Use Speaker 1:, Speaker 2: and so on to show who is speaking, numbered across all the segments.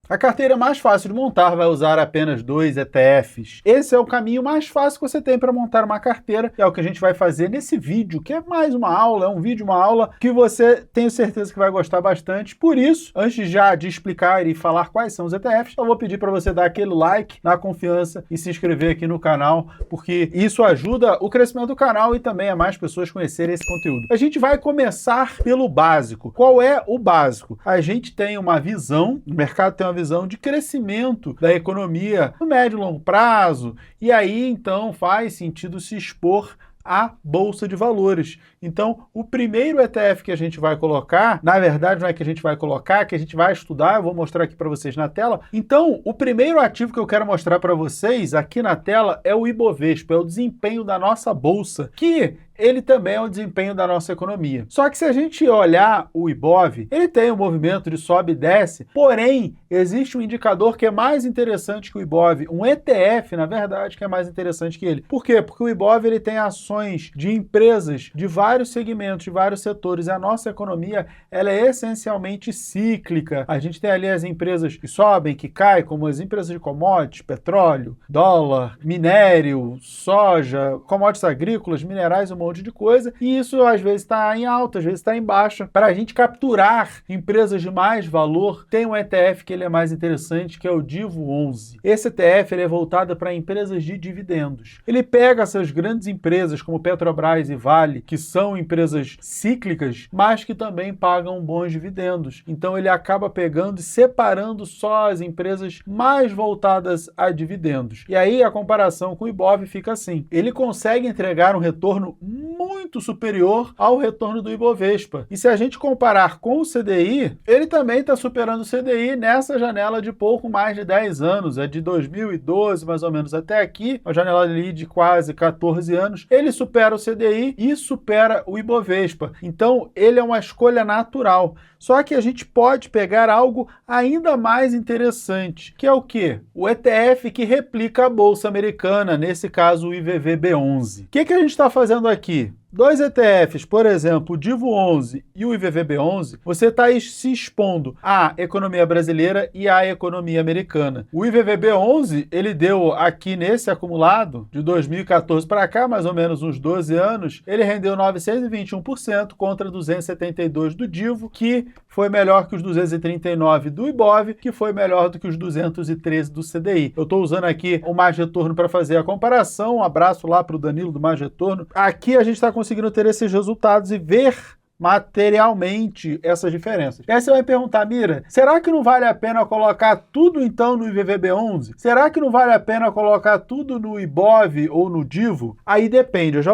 Speaker 1: A carteira mais fácil de montar vai usar apenas 2 ETFs. Esse é o caminho mais fácil que você tem para montar uma carteira, que é o que a gente vai fazer nesse vídeo, que é mais uma aula, é um vídeo, uma aula que você tenho certeza que vai gostar bastante. Por isso, antes já de explicar e falar quais são os ETFs, eu vou pedir para você dar aquele like na confiança e se inscrever aqui no canal, porque isso ajuda o crescimento do canal e também a mais pessoas conhecerem esse conteúdo. A gente vai começar pelo básico. Qual é o básico? A gente tem uma visão, o mercado tem uma visão de crescimento da economia no médio e longo prazo, e aí então faz sentido se expor à Bolsa de Valores. Então, o primeiro ETF que a gente vai colocar, na verdade não é que a gente vai colocar, que a gente vai estudar, eu vou mostrar aqui para vocês na tela. Então, o primeiro ativo que eu quero mostrar para vocês aqui na tela é o Ibovespa, é o desempenho da nossa Bolsa, que ele também é o desempenho da nossa economia. Só que se a gente olhar o Ibov, ele tem um movimento de sobe e desce, porém, existe um indicador que é mais interessante que o Ibov, um ETF, na verdade, que é mais interessante que ele. Por quê? Porque o Ibov ele tem ações de empresas de vários segmentos, de vários setores, e a nossa economia ela é essencialmente cíclica. A gente tem ali as empresas que sobem, que caem, como as empresas de commodities, petróleo, dólar, minério, soja, commodities agrícolas, minerais, um monte de coisa, e isso às vezes está em alta, às vezes está em baixa. Para a gente capturar empresas de mais valor, tem um ETF que ele é mais interessante, que é o Divo 11. Esse ETF ele é voltado para empresas de dividendos. Ele pega essas grandes empresas como Petrobras e Vale, que são empresas cíclicas, mas que também pagam bons dividendos. Então ele acaba pegando e separando só as empresas mais voltadas a dividendos. E aí a comparação com o Ibov fica assim. Ele consegue entregar um retorno muito superior ao retorno do Ibovespa. E se a gente comparar com o CDI, ele também está superando o CDI nessa janela de pouco mais de 10 anos, é de 2012 mais ou menos até aqui, uma janela ali de quase 14 anos, ele supera o CDI e supera o Ibovespa. Então, ele é uma escolha natural. Só que a gente pode pegar algo ainda mais interessante, que é o quê? O ETF que replica a Bolsa Americana, nesse caso o IVVB11. O que a gente está fazendo aqui? Dois ETFs, por exemplo, o Divo 11 e o IVVB11, você está se expondo à economia brasileira e à economia americana. O IVVB11, ele deu aqui nesse acumulado, de 2014 para cá, mais ou menos uns 12 anos, ele rendeu 921% contra 272% do Divo, que foi melhor que os 239 do Ibov, que foi melhor do que os 213 do CDI. Eu estou usando aqui o Mais Retorno para fazer a comparação. Um abraço lá para o Danilo do Mais Retorno. Aqui a gente está conseguindo ter esses resultados e ver materialmente essas diferenças. E aí você vai perguntar, Mira, será que não vale a pena colocar tudo então no IVVB11? Será que não vale a pena colocar tudo no Ibov ou no Divo? Aí depende, eu já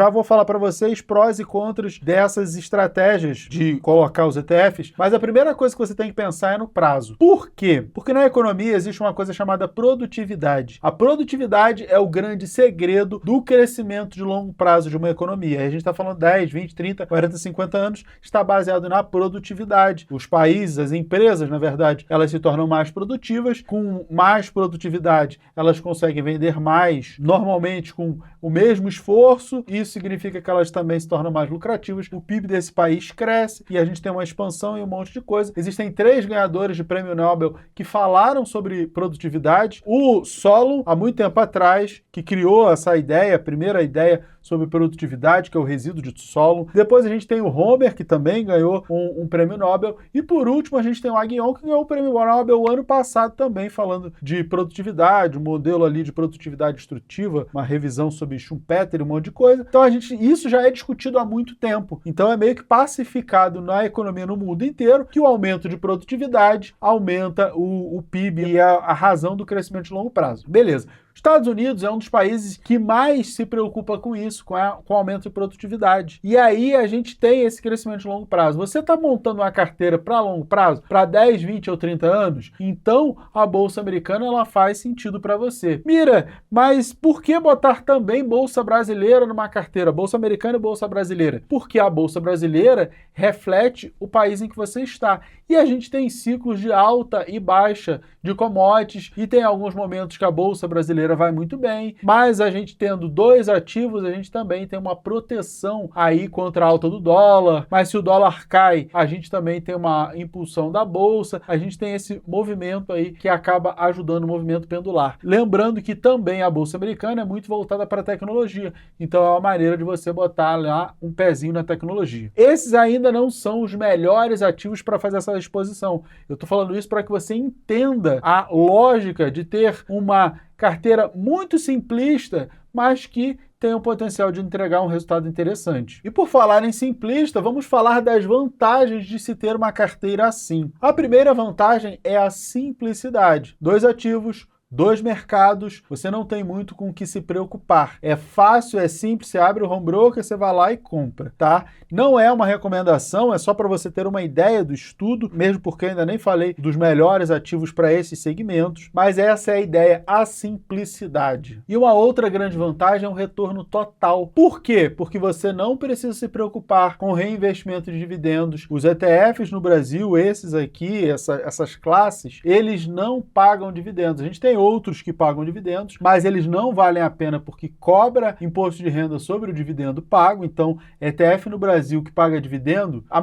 Speaker 1: vou falar para vocês prós e contras dessas estratégias de colocar os ETFs, mas a primeira coisa que você tem que pensar é no prazo. Por quê? Porque na economia existe uma coisa chamada produtividade. A produtividade é o grande segredo do crescimento de longo prazo de uma economia. Aí a gente está falando 10, 20, 30, 40, 50 anos, está baseado na produtividade. Os países, as empresas, na verdade, elas se tornam mais produtivas. Com mais produtividade, elas conseguem vender mais, normalmente com o mesmo esforço. Isso significa que elas também se tornam mais lucrativas. O PIB desse país cresce e a gente tem uma expansão e um monte de coisa. Existem 3 ganhadores de prêmio Nobel que falaram sobre produtividade. O Solon, há muito tempo atrás, que criou essa ideia, a primeira ideia sobre produtividade, que é o resíduo de Solon. Depois a gente tem o Homer, que também ganhou um prêmio Nobel. E por último, a gente tem o Aghion, que ganhou o prêmio Nobel o ano passado também, falando de produtividade, um modelo ali de produtividade destrutiva, uma revisão sobre Schumpeter, um monte de coisa. Então isso já é discutido há muito tempo. Então é meio que pacificado na economia no mundo inteiro que o aumento de produtividade aumenta o PIB e a razão do crescimento de longo prazo. Beleza. Estados Unidos é um dos países que mais se preocupa com isso, com o aumento de produtividade. E aí a gente tem esse crescimento de longo prazo. Você está montando uma carteira para longo prazo, para 10, 20 ou 30 anos? Então a Bolsa Americana ela faz sentido para você. Mira, mas por que botar também Bolsa Brasileira numa carteira? Bolsa Americana e Bolsa Brasileira? Porque a Bolsa Brasileira reflete o país em que você está. E a gente tem ciclos de alta e baixa de commodities e tem alguns momentos que a Bolsa Brasileira brasileira vai muito bem, mas a gente tendo 2 ativos, a gente também tem uma proteção aí contra a alta do dólar, mas se o dólar cai, a gente também tem uma impulsão da bolsa, a gente tem esse movimento aí que acaba ajudando o movimento pendular. Lembrando que também a bolsa americana é muito voltada para a tecnologia, então é uma maneira de você botar lá um pezinho na tecnologia. Esses ainda não são os melhores ativos para fazer essa exposição. Eu estou falando isso para que você entenda a lógica de ter uma carteira muito simplista, mas que tem o potencial de entregar um resultado interessante. E por falar em simplista, vamos falar das vantagens de se ter uma carteira assim. A primeira vantagem é a simplicidade. 2 ativos, 2 mercados, você não tem muito com o que se preocupar. É fácil, é simples, você abre o home broker, você vai lá e compra, tá? Não é uma recomendação, é só para você ter uma ideia do estudo, mesmo porque eu ainda nem falei dos melhores ativos para esses segmentos, mas essa é a ideia, a simplicidade. E uma outra grande vantagem é o retorno total. Por quê? Porque você não precisa se preocupar com reinvestimento de dividendos. Os ETFs no Brasil, esses aqui, essas classes, eles não pagam dividendos. A gente tem outros que pagam dividendos, mas eles não valem a pena porque cobra imposto de renda sobre o dividendo pago. Então, ETF no Brasil que paga dividendo, a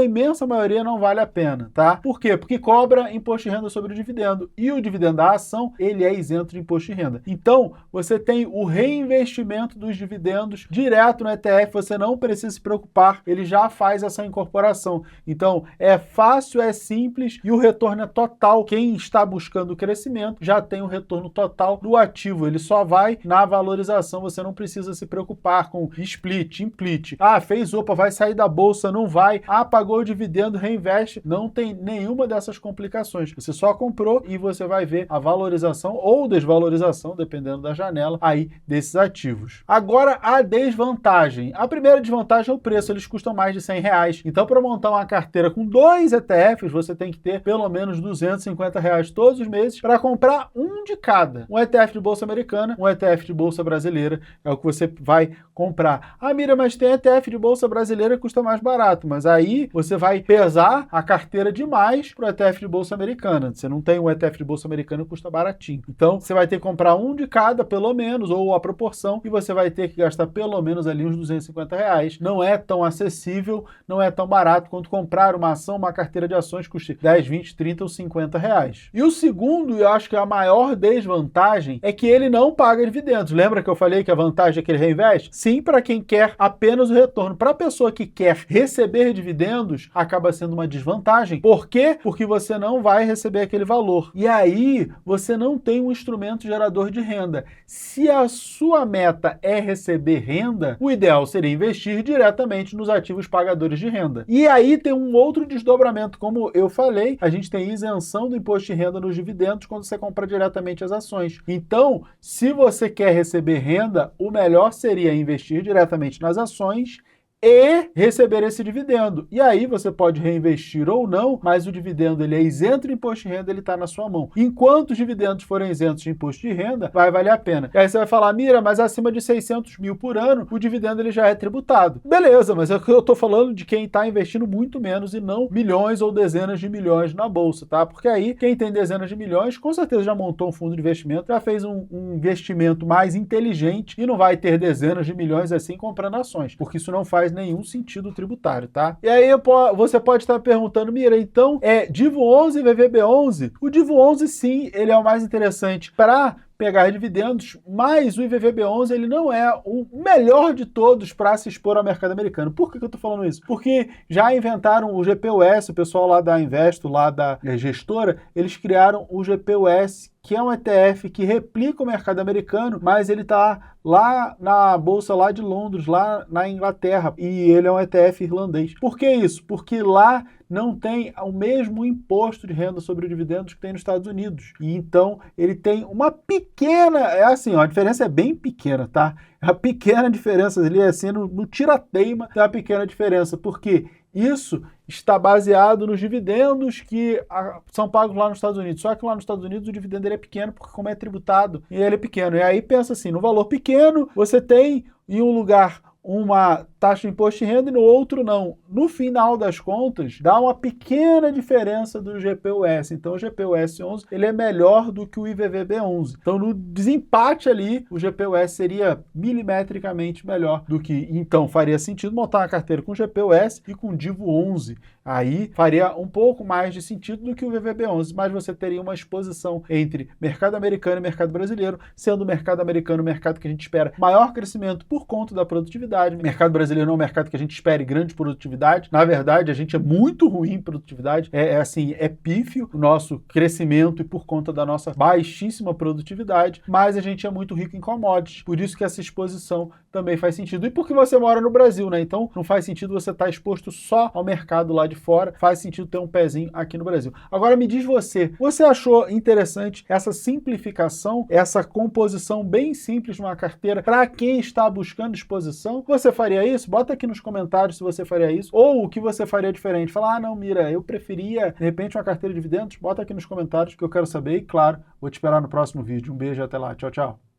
Speaker 1: imensa maioria não vale a pena, tá? Por quê? Porque cobra imposto de renda sobre o dividendo e o dividendo da ação, ele é isento de imposto de renda. Então, você tem o reinvestimento dos dividendos direto no ETF, você não precisa se preocupar, ele já faz essa incorporação. Então, é fácil, é simples e o retorno é total. Quem está buscando o crescimento já tem o retorno total do ativo, ele só vai na valorização, você não precisa se preocupar com split, implit. Ah, fez OPA, vai sair da bolsa, não vai. Ah, pagou o dividendo, reinveste. Não tem nenhuma dessas complicações. Você só comprou e você vai ver a valorização ou desvalorização, dependendo da janela, aí desses ativos. Agora, a desvantagem. A primeira desvantagem é o preço, eles custam mais de R$100. Então, para montar uma carteira com 2 ETFs, você tem que ter pelo menos R$250 todos os meses para comprar um de cada. Um ETF de bolsa americana, um ETF de bolsa brasileira, é o que você vai comprar. Ah, Mira, mas tem ETF de bolsa brasileira que custa mais barato, mas aí você vai pesar a carteira demais para o ETF de bolsa americana. Você não tem um ETF de bolsa americana que custa baratinho. Então, você vai ter que comprar um de cada, pelo menos, ou a proporção, e você vai ter que gastar pelo menos ali uns R$250. Não é tão acessível, não é tão barato quanto comprar uma ação, uma carteira de ações que custe 10, 20, 30 ou R$50. E o segundo, e eu acho que a maior desvantagem, é que ele não paga dividendos. Lembra que eu falei que a vantagem é que ele reinveste? Sim, para quem quer apenas o retorno. Para a pessoa que quer receber dividendos, acaba sendo uma desvantagem. Por quê? Porque você não vai receber aquele valor. E aí, você não tem um instrumento gerador de renda. Se a sua meta é receber renda, o ideal seria investir diretamente nos ativos pagadores de renda. E aí tem um outro desdobramento. Como eu falei, a gente tem isenção do imposto de renda nos dividendos quando você compra diretamente as ações. Então, se você quer receber renda, o melhor seria investir diretamente nas ações e receber esse dividendo. E aí você pode reinvestir ou não, mas o dividendo ele é isento de imposto de renda, ele está na sua mão. Enquanto os dividendos forem isentos de imposto de renda, vai valer a pena. E aí você vai falar, Mira, mas acima de 600 mil por ano, o dividendo ele já é tributado. Beleza, mas é que eu estou falando de quem está investindo muito menos e não milhões ou dezenas de milhões na bolsa, tá? Porque aí quem tem dezenas de milhões, com certeza já montou um fundo de investimento, já fez um investimento mais inteligente e não vai ter dezenas de milhões assim comprando ações, porque isso não faz nenhum sentido tributário, tá? E aí você pode estar perguntando, Mira, então é Divo 11 e VVB 11? O Divo 11 sim, ele é o mais interessante para pegar dividendos, mas o IVVB11 ele não é o melhor de todos para se expor ao mercado americano. Por que eu estou falando isso? Porque já inventaram o GPUS, o pessoal lá da Investo, lá da gestora, eles criaram o GPUS, que é um ETF que replica o mercado americano, mas ele está lá na bolsa lá de Londres, lá na Inglaterra, e ele é um ETF irlandês. Por que isso? Porque lá não tem o mesmo imposto de renda sobre dividendos que tem nos Estados Unidos. E então ele tem uma pequena, a diferença é bem pequena, tá? A pequena diferença ali, assim, no tira-teima, tem uma pequena diferença, porque isso está baseado nos dividendos que são pagos lá nos Estados Unidos. Só que lá nos Estados Unidos o dividendo ele é pequeno, porque como é tributado, ele é pequeno. E aí pensa assim, no valor pequeno, você tem em um lugar uma taxa de imposto de renda e no outro não. No final das contas, dá uma pequena diferença do GPUS. Então o GPUS 11 ele é melhor do que o IVVB 11. Então no desempate ali, o GPUS seria milimetricamente melhor do que... Então faria sentido montar uma carteira com GPUS e com Divo 11. Aí faria um pouco mais de sentido do que o VVB 11, mas você teria uma exposição entre mercado americano e mercado brasileiro, sendo o mercado americano o mercado que a gente espera maior crescimento por conta da produtividade. O mercado brasileiro não é um mercado que a gente espere grande produtividade. Na verdade, a gente é muito ruim em produtividade. É pífio o nosso crescimento e por conta da nossa baixíssima produtividade, mas a gente é muito rico em commodities. Por isso que essa exposição também faz sentido. E porque você mora no Brasil, né? Então não faz sentido você estar exposto só ao mercado lá de fora, faz sentido ter um pezinho aqui no Brasil. Agora me diz você achou interessante essa simplificação, essa composição bem simples de uma carteira para quem está buscando exposição? Você faria isso? Bota aqui nos comentários se você faria isso, ou o que você faria diferente. Fala, não, Mira, eu preferia, de repente, uma carteira de dividendos. Bota aqui nos comentários que eu quero saber e, claro, vou te esperar no próximo vídeo. Um beijo e até lá. Tchau, tchau.